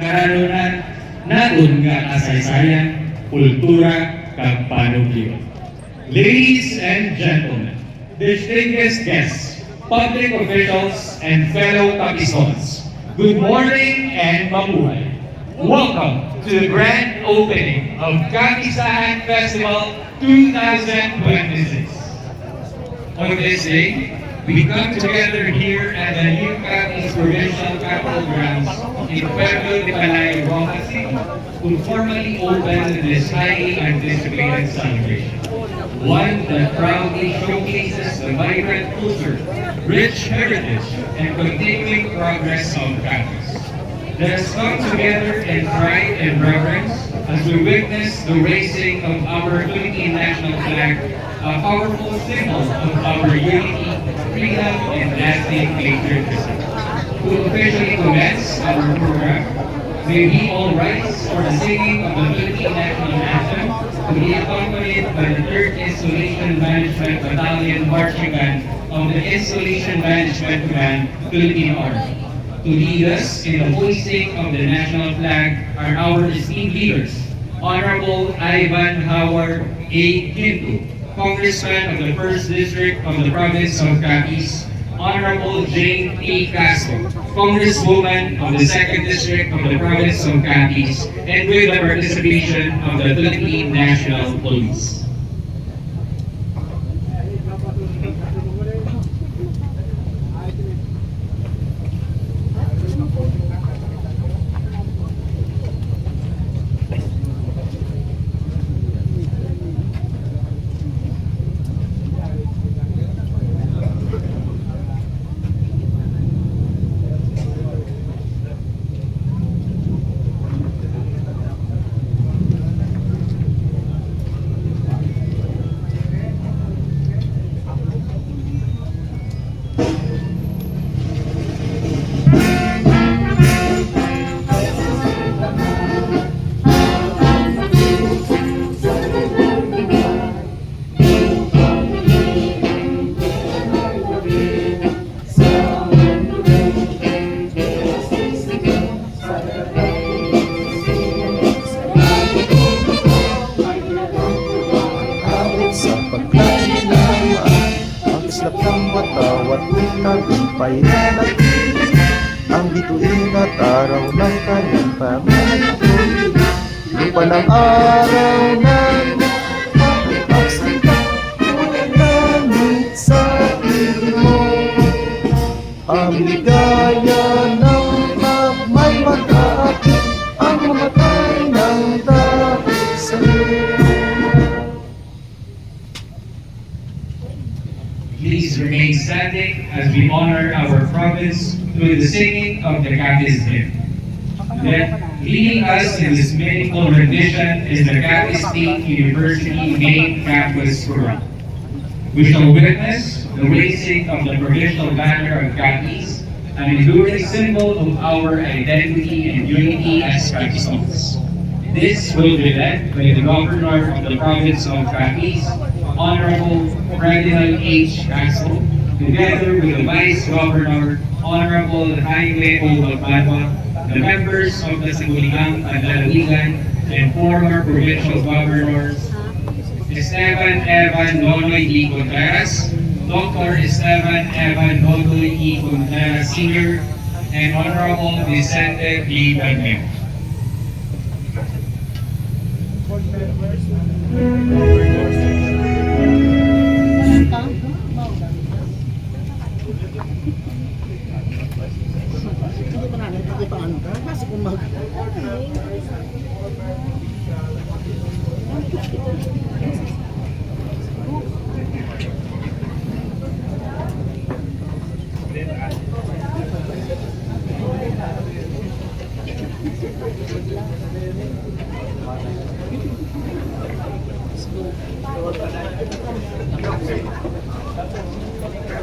kararunan naun nga kasaysayan, kultura, kag panugyo. Ladies and gentlemen, distinguished guests, public officials, and fellow Kapisons, good morning and mabuhay. Welcome to the grand opening of Kapisahan Festival 2026. On this day, we come together here at the New Capiz Provincial Capital Grounds in Pueblo de Panay, Rojas City to formally open this highly anticipated celebration. One that proudly showcases the vibrant culture, rich heritage, and continuing progress of Capiz. Let us come together in pride and reverence as we witness the raising of our Philippine national flag, a powerful symbol of our unity, freedom, and lasting patriotism. To officially commence our program, may we all rise for the singing of the Philippine national anthem to be accompanied by the 3rd Installation Management Battalion Marching Band of the Installation Management Command, Philippine Army. To lead us in the hoisting of the national flag are our esteemed leaders, Honorable Ivan Howard A. Ginto, Congressman of the 1st District of the Province of Capiz, Honorable Jane A. Castro, Congresswoman of the 2nd District of the Province of Capiz, and with the participation of the Philippine National Police. Tagumpay na nagpili ang bituin at araw ng kanyang pamumuhay. Lupa ng araw ng pagpagsalita, ngunit sa piling mo ang ligaya ng may mag-aakit ang mamatay ng dahil sa'yo. Please remain standing as we honor our province through the singing of the Capiz hymn. Leading us in this meaningful rendition is the Capiz State University main campus choral. We shall witness the raising of the provincial banner of Capiz, an enduring symbol of our identity and unity as Capizons. This will be led by the Governor of the Province of Capiz, Honorable Ferdinand H. Castro, together with the Vice Governor, Honorable Jaime O. Magbanwa, the members of the Sangguniang Panlalawigan, and former provincial governors, Esteban Evan Nonoy E. Contreras, Dr. Esteban Evan Nonoy E. Contreras Sr., and Honorable Vicente V. Bagmeo.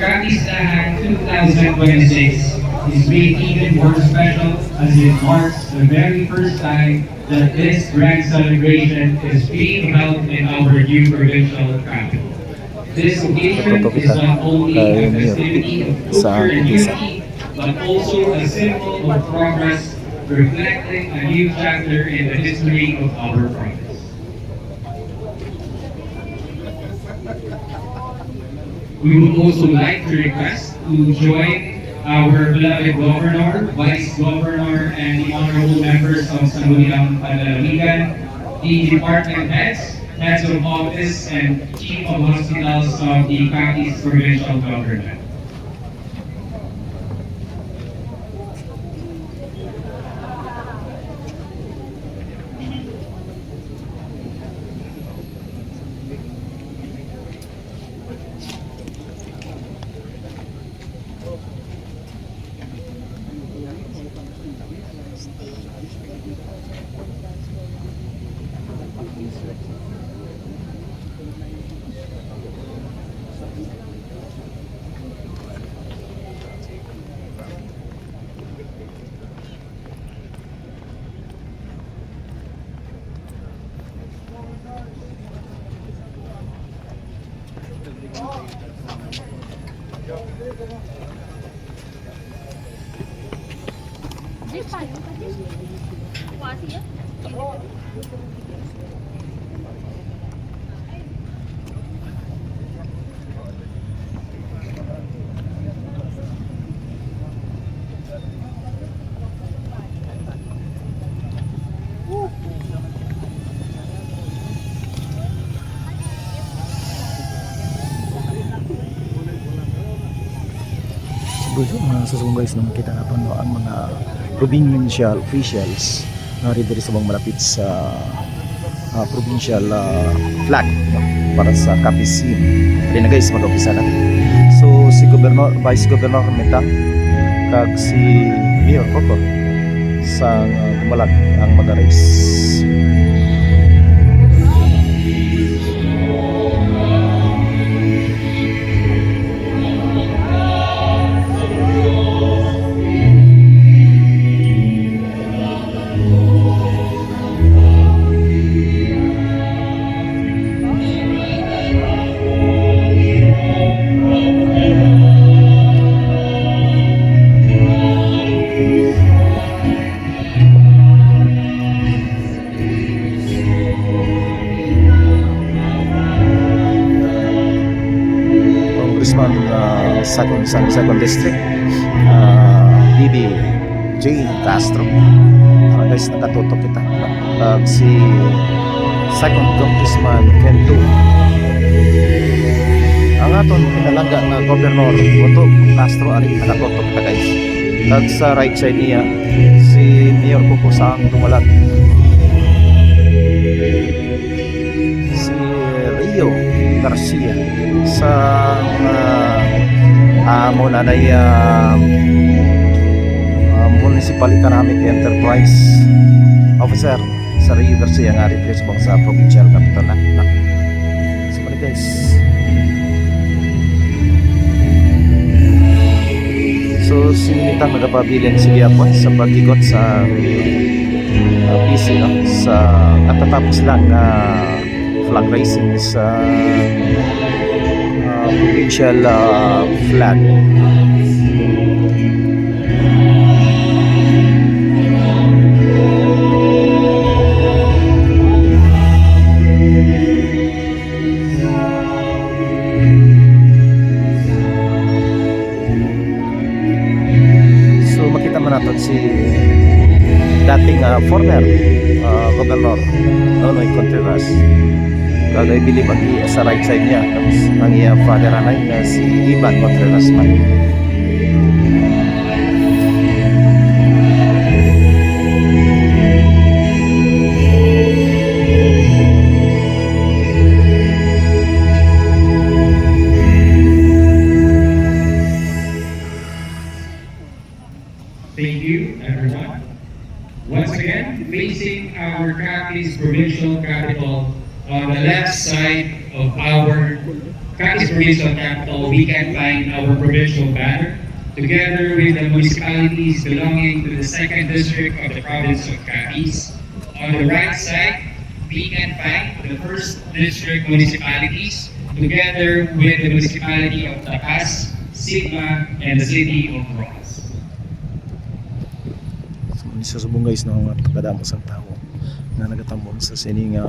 Kapisahan 2026 is made even more special as it marks the very first time that this grand celebration is being held in our new provincial capital. This occasion is not only a festivity of culture and unity, but also a symbol of progress, reflecting a new chapter in the history of our province. We would also like to request to join our beloved Governor, Vice Governor, and the honorable members of Sangguniang Panlalawigan, the department heads, heads of office, and chief of hospitals of the Capiz provincial government. Gusto mga susung guys nung kita na no, ang mga provincial officials na rin sa mga malapit sa provincial flag no, para sa Capiz. Dili na guys mag-umpisa na. So si Governor, Vice Governor Meta kag si Mayor Coco sa tumalag ang mag-race. Second District BB J. Castro guys nakatutok kita si Second Congressman Kento ang aton pinalangga na Governor Otto Castro ari nakatutok kita guys at sa right side niya si Mayor Coco Sang Dumalag, si Rio Garcia sa muna na Municipal Economic Enterprise Officer sa Rio Garcia nga rin sa provincial capital na. So mali guys. So sinitang nagapabilin si Giapon sa pag-ikot sa PC no? Sa katatapos lang flag racing sa provincial flag. So makita man natin si dating former Governor Nonoy Contreras. Kagay bilib ang sa right side niya tapos ang iya father anay na si Ivan Contreras man. Thank you, everyone. Once again, facing our Capiz provincial capital, on the left side of our Capiz provincial capital, we can find our provincial banner, together with the municipalities belonging to the 2nd district of the province of Capiz. On the right side, we can find the 1st district municipalities, together with the municipality of Tapas, Sigma, and the city of Rojas. sa subong guys no nga pagkadamo sang tao na nagatambong sa sining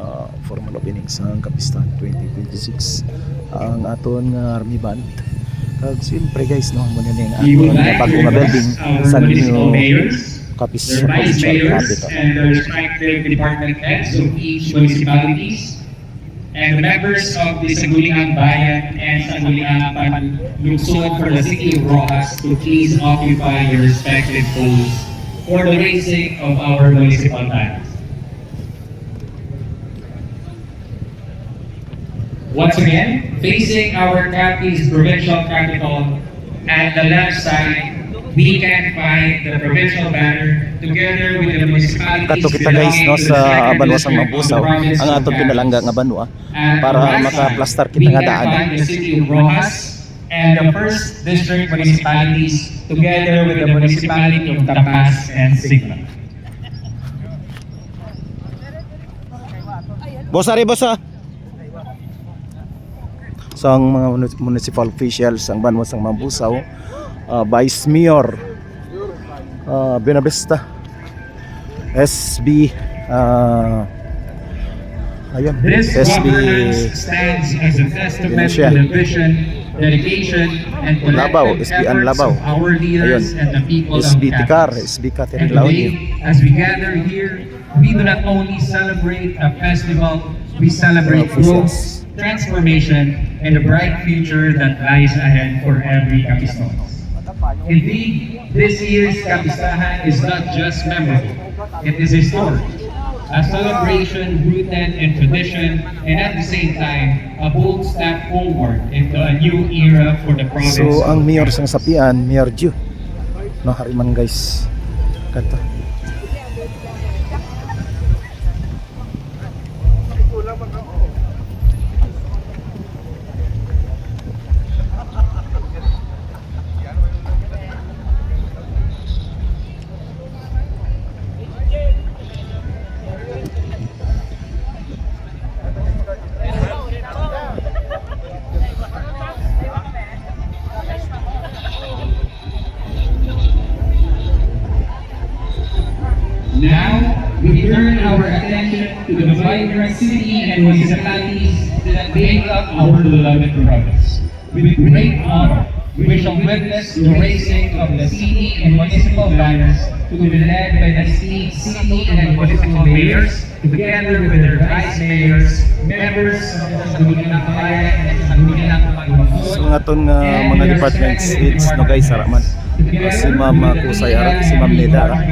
formal opening sa Kapistan 2026 ang aton nga army band. Kag siyempre guys no mo ning We would aton like to bago nga building request our sa municipal new mayors, Kapis their vice mayors, capital. and the respective department heads of each municipalities, and the members of the Sangguniang Bayan and Sangguniang Panlungsod for the City of Rojas to please occupy your respective posts for the raising of our municipal banners. Once again, facing our Capiz provincial capital, at the left side, we can find the provincial banner together with the municipalities Kato kita guys no sa Banwa sang Mabusaw ang aton pinalangga nga Banwa para makaplastar kita nga daan. The city of Rojas and the first district municipalities together with the municipality of Tapas and Sigma. Boss ari boss sa ang mga municipal officials ang Banwa sang Mabusaw, Vice Mayor Benavista, SB ayun, This SB governance stands as a testament to the vision, dedication, and Labaw, collective SB efforts Labaw. of our leaders Ayun. and the people of SB Tikar, Capiz. SB Catherine And Laonio. today, as we gather here, we do not only celebrate a festival, we celebrate growth, transformation, and a bright future that lies ahead for every Capistones. Indeed, this year's Kapistahan is not just memorable, it is historic. A celebration rooted in tradition and at the same time, a bold step forward into a new era for the province. So ang of mayor Capiz. sang Sapian, Mayor Ju. No hariman guys. Kato. Now, we turn our attention to the vibrant city and municipalities that make up our beloved province. With great honor, we shall witness the raising of the city and municipal banners to be led by the city and municipal mayors, together with their vice mayors, members of the Sangguniang Bayan and Sangguniang So Panlungsod, nga ton mga departments heads no guys haraman. Si Ma'am Kusay Arap, si Ma'am Neda Arap.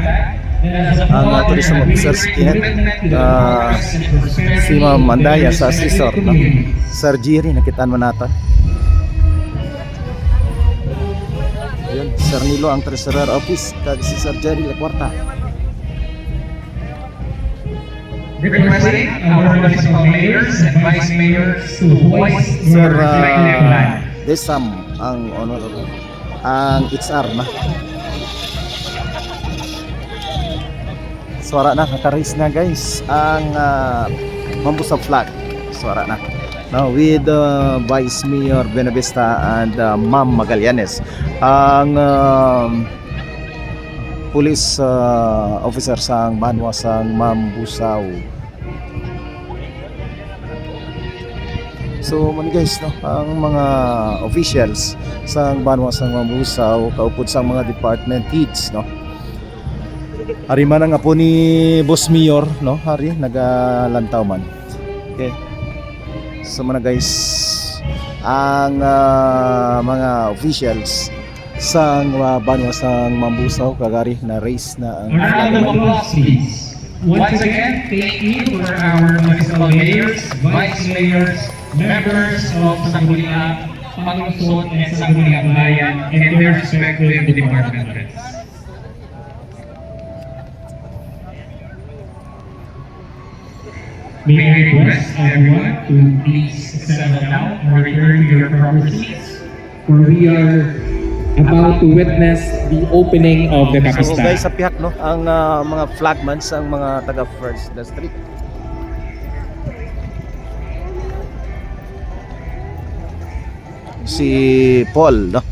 Ang tourism officer si Kinet, si Ma'am Mandaya sa assessor no? Sir Jerry nakitaan mo natin. Ayun, Sir Nilo ang treasurer office kag si Sir Jerry Lacuarta. Requesting our municipal mayors and vice mayors to voice Sir their respective land. Desam ang honorable ang HR na. Suara na, naka-raise na guys ang Mabusaw flag. Suara na. Now with Vice Mayor Benavista and Ma'am Magallanes. Ang police officer sang Banwa sang Mabusaw. So man guys no, ang mga officials sang Banwa sang Mabusaw kaupod sang mga department heads no. Hari man nga po ni Boss Mayor no, hari nagalantaw man. Okay. So man guys ang mga officials sang Banwa sang Mabusaw kagari na race na ang A round of applause, please. Once again, thank you for our municipal mayors, vice mayors, members of Sangguniang Panlungsod and Sangguniang Bayan and their respective department heads. May I request everyone to please settle down or return to your proper seats, for we are about to witness the opening of the So Kapistan. guys sa pihak no, ang mga flagmans ang mga taga First District. Si Paul no,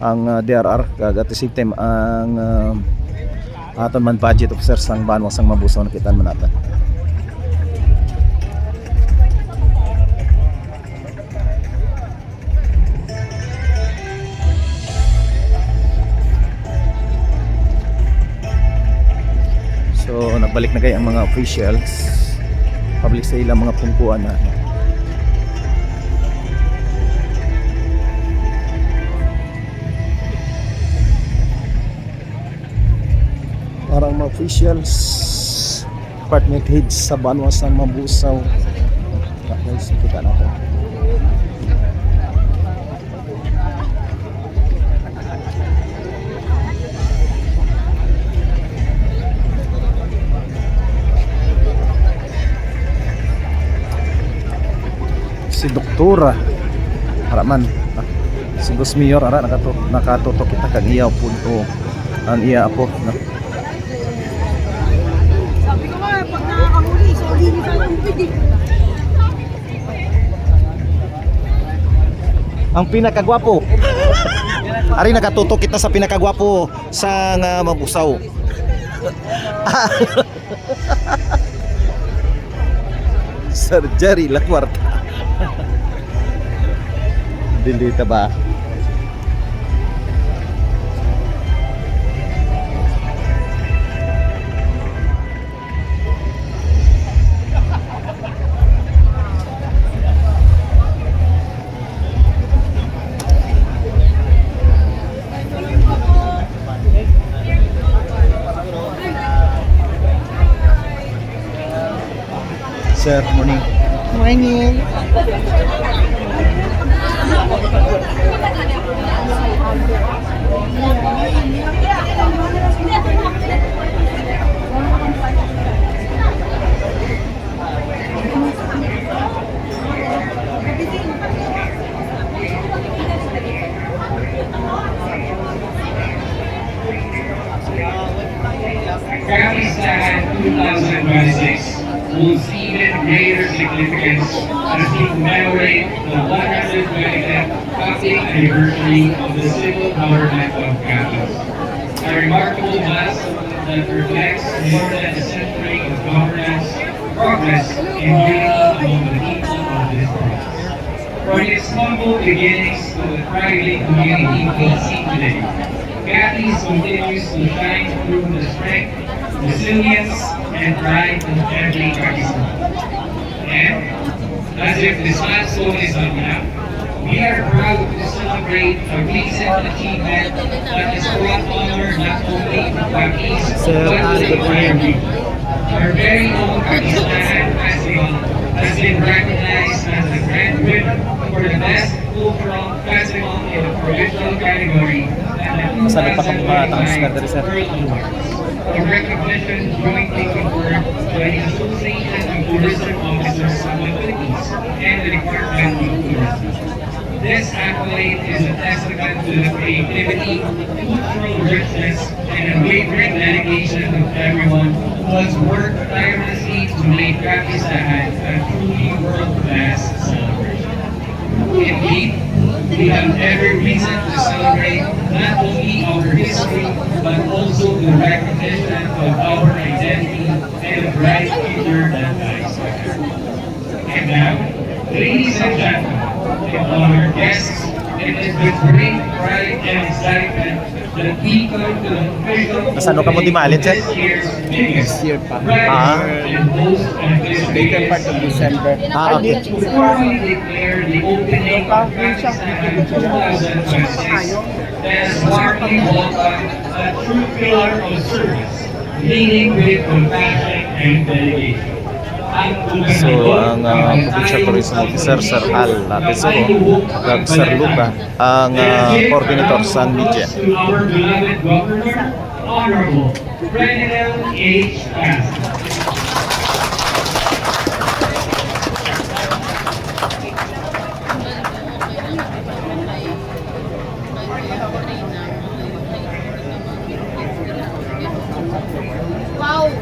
ang DRR kag at the same time ang aton man budget officer sang Banwa sang Mabusaw nakitaan man natin. So nagbalik na kay ang mga officials public sa ilang mga pungkuan na parang mga officials department heads sa Banwa sang Mabusaw. Guys, kita natin. Si Doktora Haraman, si Gus Mayor ara nakatutok kita kag iya punto ang iya po na. Sabi ko nga, pag nakakahuli, so hindi tayo umpid. Ang pinakagwapo. Ari nakatutok kita sa pinakagwapo sa Mabusaw. Surgery la kwarta. Dilita ba? Sir, morning. Morning. Pakistan 2026 holds even greater significance as we commemorate the 125th founding anniversary of the civil government of Ghana. A remarkable milestone that reflects more than a century of governance, progress, and unity among the people of this province. From its humble beginnings to the thriving community we see today, Catholics continues to shine through the strength, resilience, and pride of every Pakistan. And as if this milestone is not enough, we are proud to celebrate a recent achievement that has brought honor not only to Pakis but to the entire region. Our very own Pakistan Festival has been recognized as the grand winner for the best cultural festival in the provincial category and the Masano pa kang matangskad dari sir? World Awards. A recognition jointly conferred by the Association of Tourism Officers of the Philippines and the Department of Tourism. This accolade is a testament to the creativity, cultural richness, and unwavering dedication of everyone who has worked tirelessly to make Pakistan a truly world-class celebration. Indeed, we have every reason to celebrate not only our history, but also the recognition of our identity and the bright future that lies ahead. And now, ladies and gentlemen, and our guests, it is with great pride and excitement that we come to the official Nasaan ka mo di maalit, sir? this year's biggest year pa. and most ambitious Later part of December. Okay. before we declare the opening of Pakistan 2026, let us warmly welcome a true pillar of service, leading with compassion and dedication. So ang Provincial Tourism Officer Sir Al Tesoro kag Sir Luca ang coordinator sa media. To our beloved Governor, Honorable President H. Castro. Wow!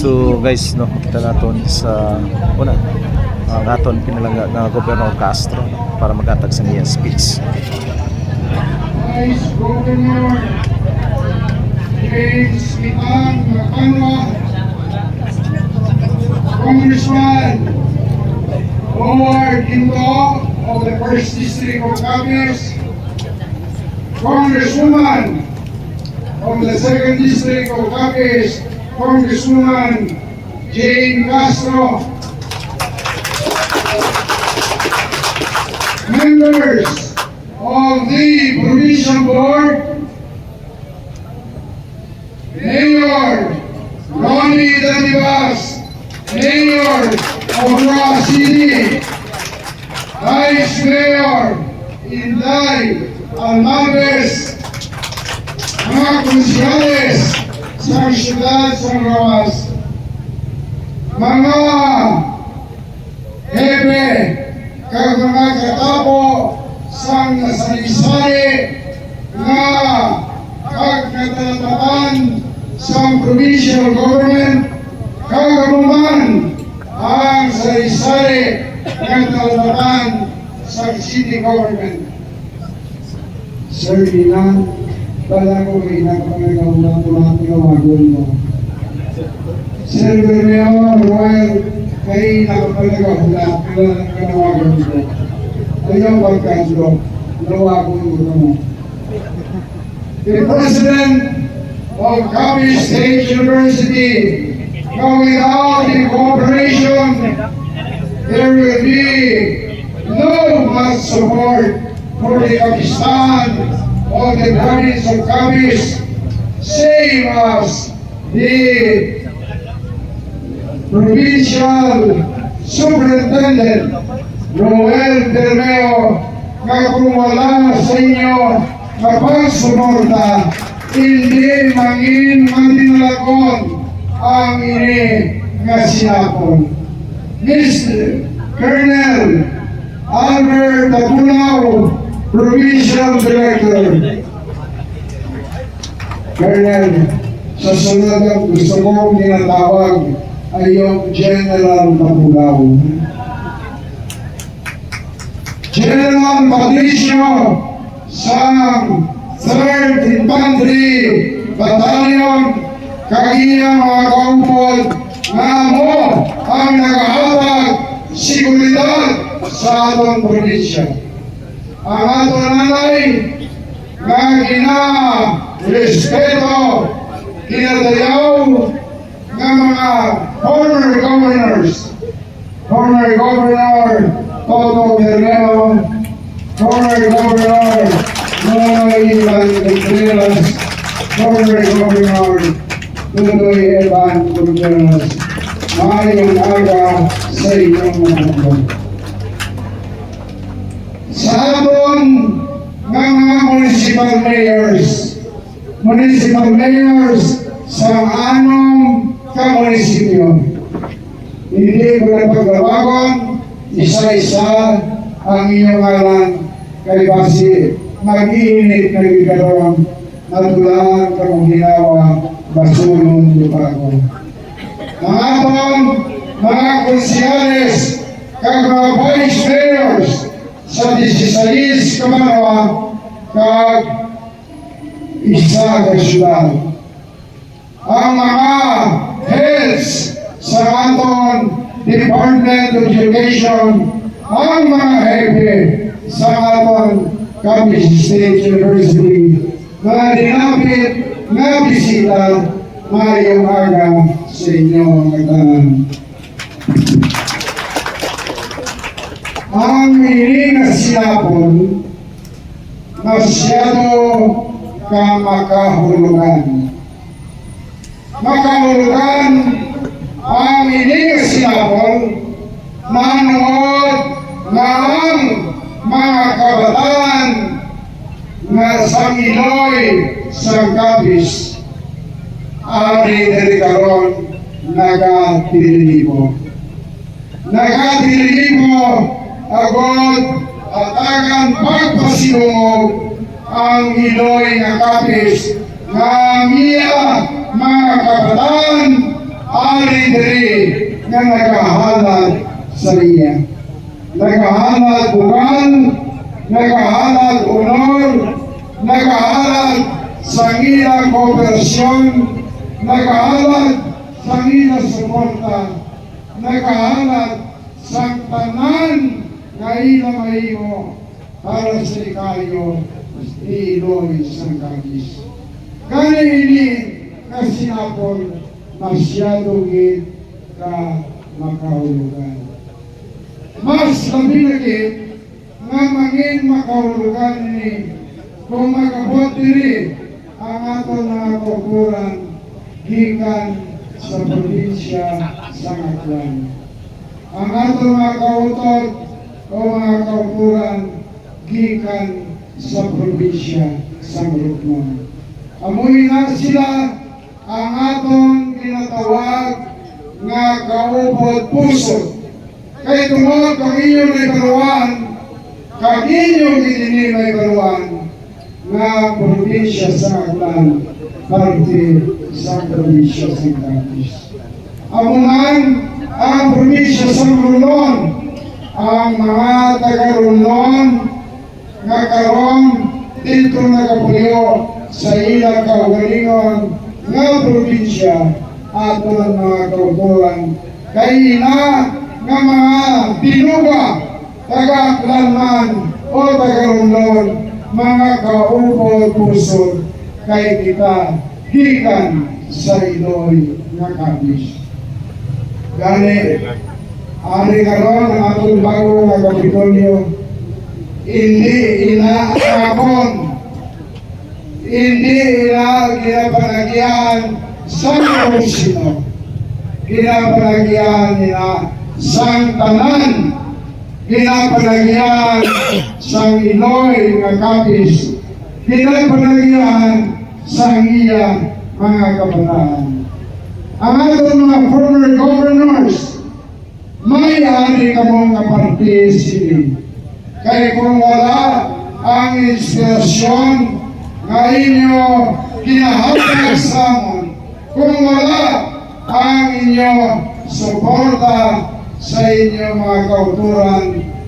So guys, no, kita naton sa una ang aton pinalangga na Gobernador Castro, no, para maghatag sa niya speech. Vice Governor James Kitang Makanwa, Congressman Howard Quinto of the 1st District of Capiz, Congresswoman from the 2nd District of Capiz, Congresswoman Jane Castro, members of the Provincial Board, Mayor Ronnie Danibas, Mayor of Roa City, Vice Mayor Inday Almaguez, mga konsyales sa siyudad sa Roas, mga hepe, kag mga katapo sang nasalisari nga kag natalatapan sa provincial government, kagamuman ang salisari nga natalatapan sa city government. Sir Ina, pala ko kayo na pangagawa ko lang pinawagon mo. Sir Mayor, Royal, kayo nakapalagahula, pinawagon mo. Ayaw pagkaslo, nawagon mo mo. The President of Capiz State University, without the cooperation, there will be no much support for the Pakistan of the province of Capiz, same as the provincial superintendent Roel Bermeo nga kung wala sa inyo nga pagsuporta, hindi mangin matinalakon ang ini nga sinapon. Mr. Colonel Albert Apulaw, Provincial Director. Colonel, sa sunod ang gusto kong tinatawag ay yung General Apulaw. General Patricio sang 3rd Infantry Battalion, kagiyang mga kaumpod nga mo ang nagahatag seguridad sa atong probinsya. Ang atong nanay nga gina-respeto, kinadayaw nga mga former governors, former Governor Toto Bermeo, former Governor Noy Contreras, former Governor Tutoy Evan Contreras. Maayong aga sa inyong mga. Sa aton nga mga municipal mayors sa anong ka-munisipyo, hindi ko na paglabagon, isa-isa ang inyong ngalan kay basi mag-iinit na gikaroon natulang kang ginawa basulong lupago. Ang atong mga konsyales kag mga vice mayors sa 16 Kamanwa kag isa ka syudad. Ang mga heads sa aton Department of Education, ang mga hepe sa aton Capiz State University na dinapit na bisita, mayong aga sa inyo ang tanan. Ang hiling na sinapon, masyado ka makahulugan. Makahulugan ang hiling na sinapon, manood na ang mga kabataan na sa Iloy sa Capiz, ari dari karon nagatililibo. Nagatililibo agad atagan pagpasilungog ang Iloy nga Capiz nga miya mga kabataan ari diri nga nagahalad sa iya. Nagahalad bukan, nagahalad honor, nagahalad sa ila kooperasyon, nagahalad sa ila suporta, nagahalad sa tanan nga ila mahiyo para sa ikayo ni Iloy Sangkagis. Kaya ini kasinapon masyadong ka makahulugan. Mas labi lagi nga mangin makahulugan ni kung magabot diri ang ato na kulturan gikan sa probinsya sa Aklan. Ang ato mga kautot o mga kulturan gikan sa probinsya sa Ruknon. Amoy na sila ang atong ginatawag nga kaubod puso. Kay tungod kang inyo may baruan, kag inyo gini may baruan, nga probinsya sa Aklan, parte sa probinsya sa Capiz. Amungan ang probinsya sa Rulon, ang mga taga-Rulon, nga karon dito nagapuyo sa ilang kaugalingon, nga probinsya, aton mga kauturan, kay ina nga mga binuga, taga-Aklan o taga-Rulon, mga kaupod puso, kay kita gikan sa Iloy nga Capiz. Gani, ari karon ang atong bago nga Kapitolyo, hindi inaakon, hindi ginapanagyan sa kung sino. Ginapanagyan nila sang tanan, ginapanagyan sang Iloy nga Capiz, ginapanagyan sang iya mga kabataan. Ang ating mga former governors, may ari ka mong kaparte sila. Kaya kung wala ang inspirasyon nga inyo kinahatag sa amon, kung wala ang inyo suporta sa inyo mga kauturan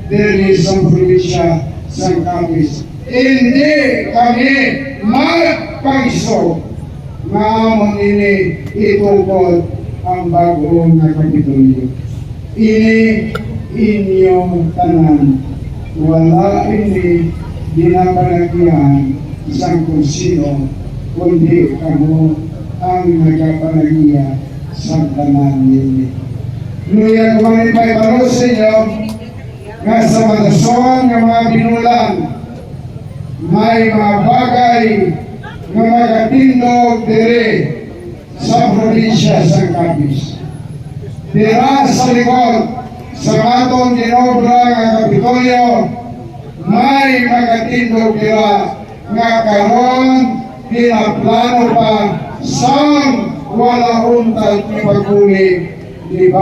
diri sa probinsya sa Capiz, hindi kami magpaiso nga amon ini itukod ang bagong nga Kapitolyo. Ini inyong tanan. Wala ini ginapanagyan sa kung sino, kundi kamo ang nagapanagiya sa tanan nini. Luya kumanin pa iparo sa inyo nga sa matason nga mga binulan, may mga bagay nga magatindog diri sa probinsya sa Capiz. Dira sa likod sa atong ginobra nga Kapitolyo, may magatindog dira nga karon pinaplano pa sang wala untag ni pagkulig, di ba?